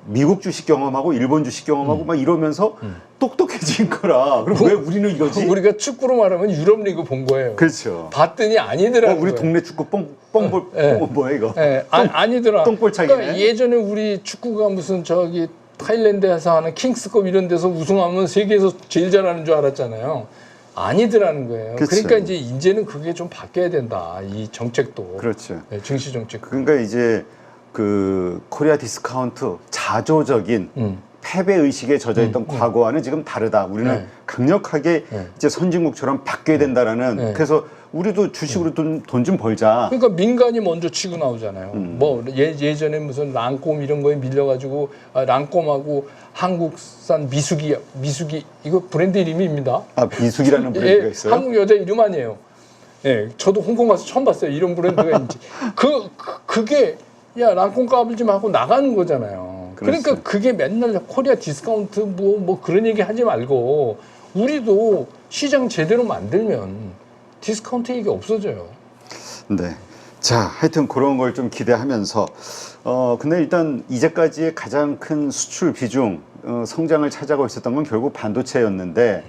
미국 주식 경험하고 일본 주식 경험하고 막 이러면서 똑똑해진 거라. 그럼 왜 우리는 이러지? 우리가 축구로 말하면 유럽 리그 본 거예요. 그렇죠. 봤더니 아니더라고요. 우리 동네 축구 뻥볼 뭐야 이거? 예, 아니더라. 똥볼차기네. 그러니까 예전에 우리 축구가 무슨 저기 타일랜드에서 하는 킹스컵 이런 데서 우승하면 세계에서 제일 잘하는 줄 알았잖아요. 아니더라는 거예요. 그쵸. 그러니까 이제는 그게 좀 바뀌어야 된다. 이 정책도. 그렇죠. 네, 증시 정책. 그러니까 이제 그 코리아 디스카운트 자조적인 패배 의식에 젖어있던 과거와는 지금 다르다. 우리는 네. 강력하게 네. 이제 선진국처럼 바뀌어야 된다라는. 네. 그래서 우리도 주식으로 돈 좀 벌자. 그러니까 민간이 먼저 치고 나오잖아요. 뭐 예전에 무슨 랑꼼 이런 거에 밀려가지고 랑꼼하고 한국산 미숙이 이거 브랜드 이름입니다. 아 미숙이라는 브랜드가 예, 있어요. 한국 여자 이름 아니에요. 예, 저도 홍콩 가서 처음 봤어요. 이런 브랜드가 있는지. 그게 야 랑콩 까불지 마 하고 나가는 거잖아요. 그러니까 그렇죠. 그게 맨날 코리아 디스카운트 뭐 그런 얘기 하지 말고 우리도 시장 제대로 만들면 디스카운트 얘기 없어져요. 네. 자, 하여튼 그런 걸 좀 기대하면서 근데 일단 이제까지의 가장 큰 수출 비중 성장을 차지하고 있었던 건 결국 반도체였는데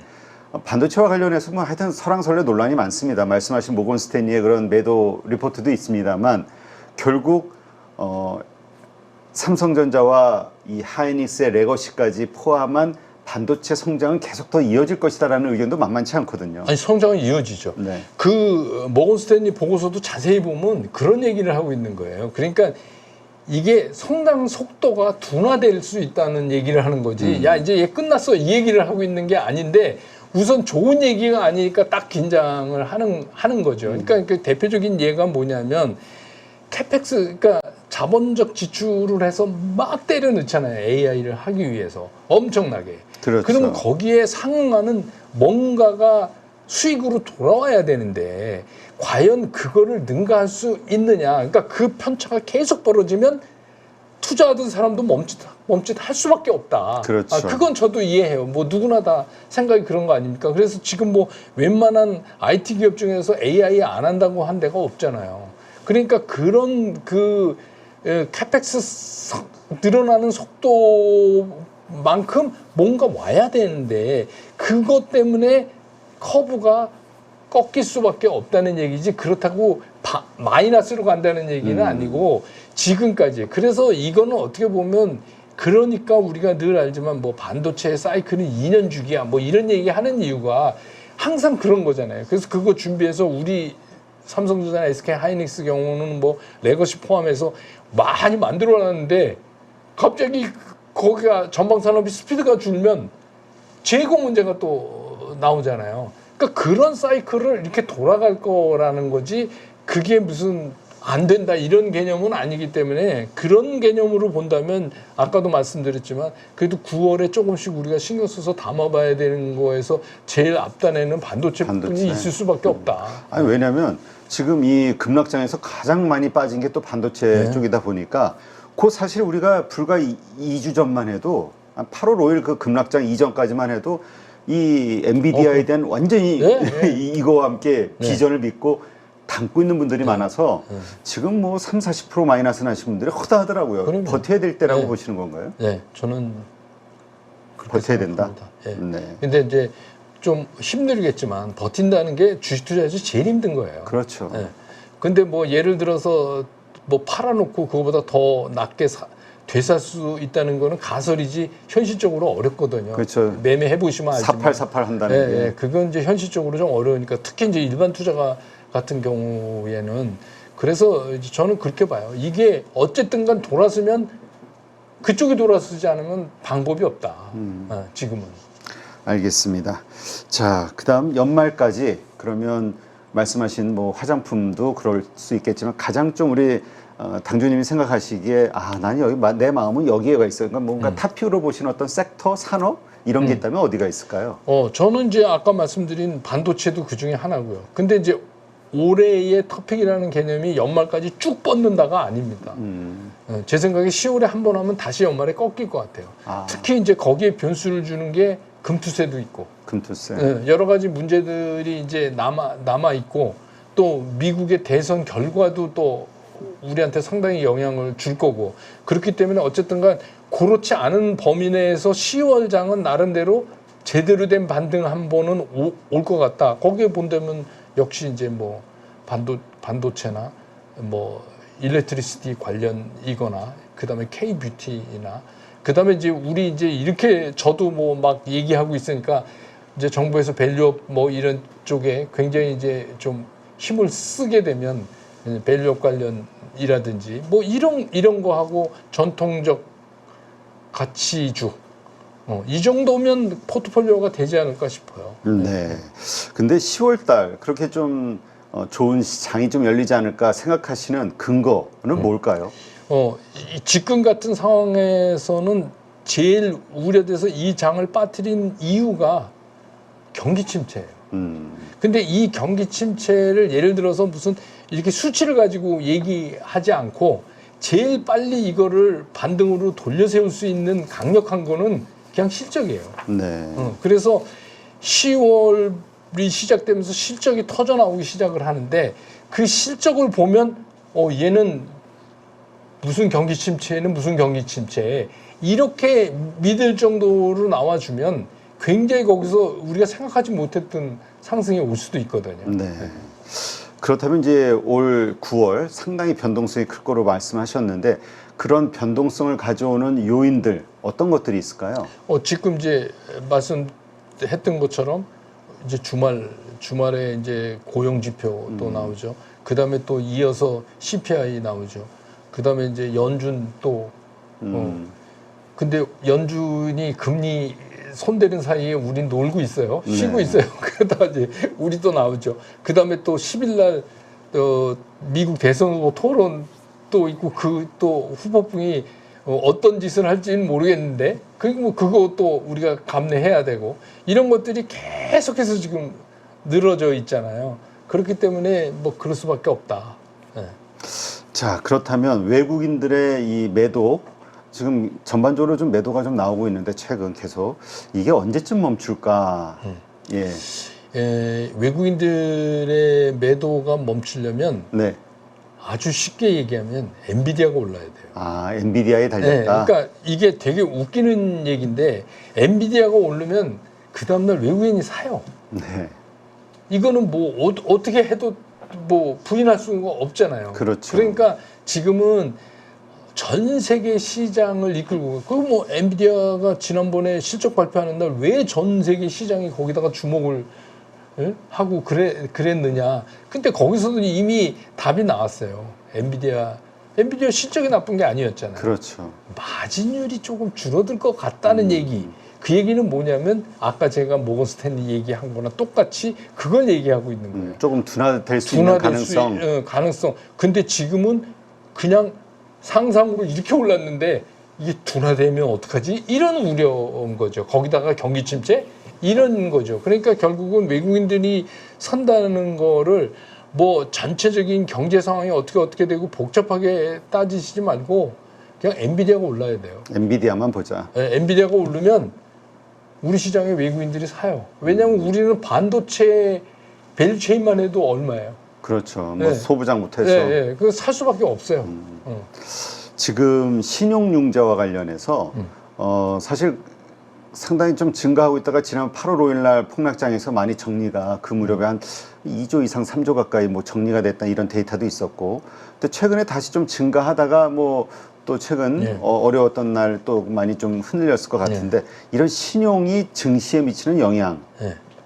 반도체와 관련해서 뭐 하여튼 설왕설래 논란이 많습니다. 말씀하신 모건 스탠리의 그런 매도 리포트도 있습니다만 결국 삼성전자와 이 하이닉스의 레거시까지 포함한 반도체 성장은 계속 더 이어질 것이다라는 의견도 만만치 않거든요. 아니 성장은 이어지죠. 네. 그 모건 스탠리 보고서도 자세히 보면 그런 얘기를 하고 있는 거예요. 그러니까 이게 성장 속도가 둔화될 수 있다는 얘기를 하는 거지. 야 이제 얘 끝났어 이 얘기를 하고 있는 게 아닌데 우선 좋은 얘기가 아니니까 딱 긴장을 하는 거죠. 그러니까 그 대표적인 예가 뭐냐면 캐펙스 그러니까 자본적 지출을 해서 막 때려 넣잖아요. AI를 하기 위해서 엄청나게. 그렇죠. 그러면 거기에 상응하는 뭔가가 수익으로 돌아와야 되는데 과연 그거를 능가할 수 있느냐. 그러니까 그 편차가 계속 벌어지면 투자하던 사람도 멈칫할 수밖에 없다. 그렇죠. 그건 저도 이해해요. 뭐 누구나 다 생각이 그런 거 아닙니까? 그래서 지금 뭐 웬만한 IT 기업 중에서 AI 안 한다고 한 데가 없잖아요. 그러니까 그런 그 캐펙스 늘어나는 속도만큼 뭔가 와야 되는데 그것 때문에 커브가 꺾일 수밖에 없다는 얘기지 그렇다고 마이너스로 간다는 얘기는 아니고 지금까지 그래서 이거는 어떻게 보면 그러니까 우리가 늘 알지만 뭐 반도체 사이클은 2년 주기야 뭐 이런 얘기 하는 이유가 항상 그런 거잖아요. 그래서 그거 준비해서 우리 삼성전자나 SK 하이닉스 경우는 뭐 레거시 포함해서 많이 만들어놨는데 갑자기 거기가 전방 산업이 스피드가 줄면 재고 문제가 또 나오잖아요. 그러니까 그런 사이클을 이렇게 돌아갈 거라는 거지 그게 무슨 안 된다 이런 개념은 아니기 때문에 그런 개념으로 본다면 아까도 말씀드렸지만 그래도 9월에 조금씩 우리가 신경 써서 담아봐야 되는 거에서 제일 앞단에는 반도체뿐이 있을 수밖에 없다. 아니 왜냐하면 지금 이 급락장에서 가장 많이 빠진 게 또 반도체 쪽이다 보니까 그 사실 우리가 불과 2주 전만 해도 8월 5일 그 급락장 이전까지만 해도 이 엔비디아에 대한 완전히 이거와 함께 비전을 믿고 담고 있는 분들이 많아서 지금 뭐 30-40% 마이너스 나신 분들이 허다하더라고요. 그럼요. 버텨야 될 때라고 보시는 건가요? 네, 저는 버텨야 된다. 네. 네. 근데 이제 좀 힘들겠지만 버틴다는 게 주식 투자에서 제일 힘든 거예요. 그렇죠. 네. 근데 뭐 예를 들어서 뭐 팔아놓고 그거보다 더 낮게 되살 수 있다는 거는 가설이지 현실적으로 어렵거든요. 그렇죠. 매매해 보시면 알지만. 사팔 한다는 게. 그건 이제 현실적으로 좀 어려우니까 특히 이제 일반 투자가 같은 경우에는 그래서 이제 저는 그렇게 봐요. 이게 어쨌든 간 돌아서면 그쪽이 돌아서지 않으면 방법이 없다. 지금은. 알겠습니다. 자, 그다음 연말까지 그러면 말씀하신 뭐 화장품도 그럴 수 있겠지만 가장 좀 우리 당주님이 생각하시기에 난 여기 내 마음은 여기에가 있어요. 그러니까 뭔가 탑피우로 보시는 어떤 섹터, 산업 이런 게 있다면 어디가 있을까요? 저는 이제 아까 말씀드린 반도체도 그 중에 하나고요. 근데 이제 올해의 토픽이라는 개념이 연말까지 쭉 뻗는다가 아닙니다. 제 생각에 10월에 한 번 하면 다시 연말에 꺾일 것 같아요. 특히 이제 거기에 변수를 주는 게 금투세도 있고, 금투세. 여러 가지 문제들이 이제 남아 있고, 또 미국의 대선 결과도 또 우리한테 상당히 영향을 줄 거고, 그렇기 때문에 어쨌든간 그렇지 않은 범위 내에서 10월 장은 나름대로 제대로 된 반등 한 번은 올 것 같다. 거기에 본다면 역시 이제 뭐 반도체나 뭐 일렉트리시티 관련이거나 그다음에 K-뷰티나 그다음에 이제 우리 이제 이렇게 저도 뭐 막 얘기하고 있으니까 이제 정부에서 밸류업 뭐 이런 쪽에 굉장히 이제 좀 힘을 쓰게 되면 밸류업 관련이라든지 뭐 이런 거 하고 전통적 가치주 이 정도면 포트폴리오가 되지 않을까 싶어요. 네. 근데 10월 달 그렇게 좀 좋은 시장이 좀 열리지 않을까 생각하시는 근거는 뭘까요? 이 지금 같은 상황에서는 제일 우려돼서 이 장을 빠뜨린 이유가 경기 침체예요. 근데 이 경기 침체를 예를 들어서 무슨 이렇게 수치를 가지고 얘기하지 않고 제일 빨리 이거를 반등으로 돌려 세울 수 있는 강력한 거는 그냥 실적이에요. 네. 그래서 10월이 시작되면서 실적이 터져 나오기 시작을 하는데 그 실적을 보면 얘는 무슨 경기 침체는 무슨 경기 침체 이렇게 믿을 정도로 나와주면 굉장히 거기서 우리가 생각하지 못했던 상승이 올 수도 있거든요. 네. 그렇다면 이제 올 9월 상당히 변동성이 클 거로 말씀하셨는데 그런 변동성을 가져오는 요인들 어떤 것들이 있을까요? 지금 이제 말씀했던 것처럼 이제 주말에 이제 고용 지표 또 나오죠. 그 다음에 또 이어서 CPI 나오죠. 그 다음에 이제 연준 또 근데 연준이 금리 손대는 사이에 우린 놀고 있어요. 쉬고 네. 있어요. 그러다가 이제 우리 또 나오죠. 그 다음에 또 10일 날 미국 대선 후보 토론 또 있고 그 또 후보풍이 어떤 짓을 할지는 모르겠는데 그리고 뭐 그거 또 우리가 감내해야 되고 이런 것들이 계속해서 지금 늘어져 있잖아요. 그렇기 때문에 뭐 그럴 수밖에 없다. 네. 자, 그렇다면 외국인들의 이 매도 지금 전반적으로 좀 매도가 좀 나오고 있는데 최근 계속 이게 언제쯤 멈출까? 외국인들의 매도가 멈추려면 네. 아주 쉽게 얘기하면 엔비디아가 올라야 돼요. 엔비디아에 달렸다. 그러니까 이게 되게 웃기는 얘기인데 엔비디아가 오르면 그 다음날 외국인이 사요. 네. 이거는 뭐 어떻게 해도 뭐 부인할 수가 없잖아요. 그렇죠. 그러니까 지금은 전 세계 시장을 이끌고 그리고 뭐 엔비디아가 지난번에 실적 발표하는 날 왜 전 세계 시장이 거기다가 주목을 하고 그랬느냐. 근데 거기서도 이미 답이 나왔어요. 엔비디아 실적이 나쁜 게 아니었잖아요. 그렇죠. 마진율이 조금 줄어들 것 같다는 얘기. 그 얘기는 뭐냐면 아까 제가 모건 스탠리 얘기한 거나 똑같이 그걸 얘기하고 있는 거예요. 조금 둔화될 수 있는 가능성. 가능성. 근데 지금은 그냥 상상으로 이렇게 올랐는데 이게 둔화되면 어떡하지? 이런 우려인 거죠. 거기다가 경기 침체? 이런 거죠. 그러니까 결국은 외국인들이 산다는 거를 뭐 전체적인 경제 상황이 어떻게 되고 복잡하게 따지시지 말고 그냥 엔비디아가 올라야 돼요. 엔비디아만 보자. 엔비디아가 오르면 우리 시장에 외국인들이 사요. 왜냐하면 우리는 반도체 밸류체인만 해도 얼마예요? 그렇죠. 뭐 소부장부터 해서. 그거 살 수밖에 없어요. 지금 신용융자와 관련해서 사실 상당히 좀 증가하고 있다가 지난 8월 5일 날 폭락장에서 많이 정리가 그 무렵에 한 2조 이상 3조 가까이 뭐 정리가 됐다 이런 데이터도 있었고 또 최근에 다시 좀 증가하다가 뭐 또 최근 어려웠던 날 또 많이 좀 흔들렸을 것 같은데 이런 신용이 증시에 미치는 영향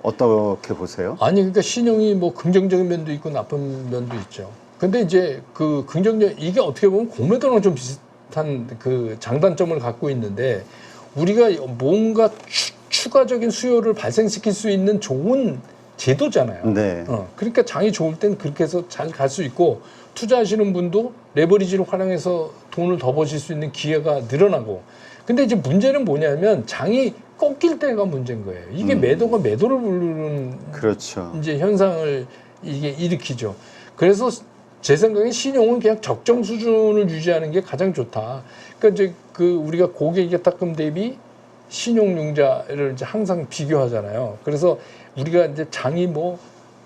어떻게 보세요? 아니 그러니까 신용이 뭐 긍정적인 면도 있고 나쁜 면도 있죠. 근데 이제 그 긍정적 이게 어떻게 보면 공매도랑 좀 비슷한 그 장단점을 갖고 있는데 우리가 뭔가 추가적인 수요를 발생시킬 수 있는 좋은 제도잖아요. 네. 그러니까 장이 좋을 땐 그렇게 해서 잘 갈 수 있고 투자하시는 분도 레버리지를 활용해서 돈을 더 버실 수 있는 기회가 늘어나고. 근데 이제 문제는 뭐냐면 장이 꺾일 때가 문제인 거예요. 이게 매도가 매도를 부르는 그렇죠. 이제 현상을 이게 일으키죠. 그래서 제 생각에 신용은 그냥 적정 수준을 유지하는 게 가장 좋다. 그러니까 이제 그 우리가 고객이익탁금 대비 신용융자를 이제 항상 비교하잖아요. 그래서 우리가 이제 장이 뭐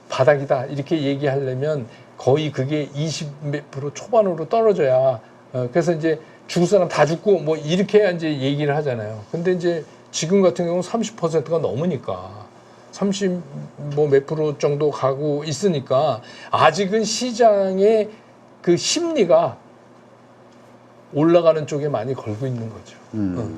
바닥이다 이렇게 얘기하려면 거의 그게 20% 초반으로 떨어져야 그래서 이제 죽을 사람 다 죽고 뭐 이렇게 해야 이제 얘기를 하잖아요. 근데 이제 지금 같은 경우는 30%가 넘으니까 30 뭐 몇 프로 정도 가고 있으니까 아직은 시장의 그 심리가 올라가는 쪽에 많이 걸고 있는 거죠.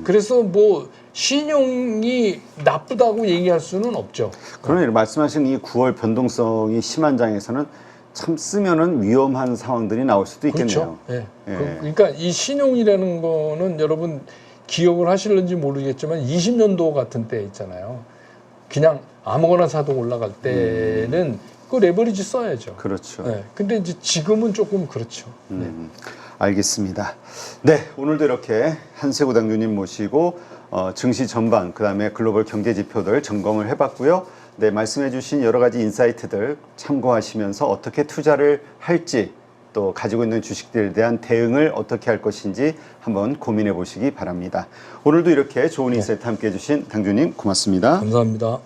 그래서 뭐 신용이 나쁘다고 얘기할 수는 없죠. 그러나 말씀하신 이 9월 변동성이 심한 장에서는 참 쓰면은 위험한 상황들이 나올 수도 있겠네요. 그렇죠. 예. 예. 그러니까 이 신용이라는 거는 여러분 기억을 하실는지 모르겠지만 20년도 같은 때 있잖아요. 그냥 아무거나 사도 올라갈 때는 그 레버리지 써야죠. 그렇죠. 네. 근데 이제 지금은 조금 그렇죠. 네. 알겠습니다. 네, 오늘도 이렇게 한세구 당주님 모시고 증시 전반, 그다음에 글로벌 경제 지표들 점검을 해봤고요. 네, 말씀해주신 여러 가지 인사이트들 참고하시면서 어떻게 투자를 할지 또 가지고 있는 주식들에 대한 대응을 어떻게 할 것인지 한번 고민해 보시기 바랍니다. 오늘도 이렇게 좋은 인사이트 함께 해주신 당주님 고맙습니다. 감사합니다.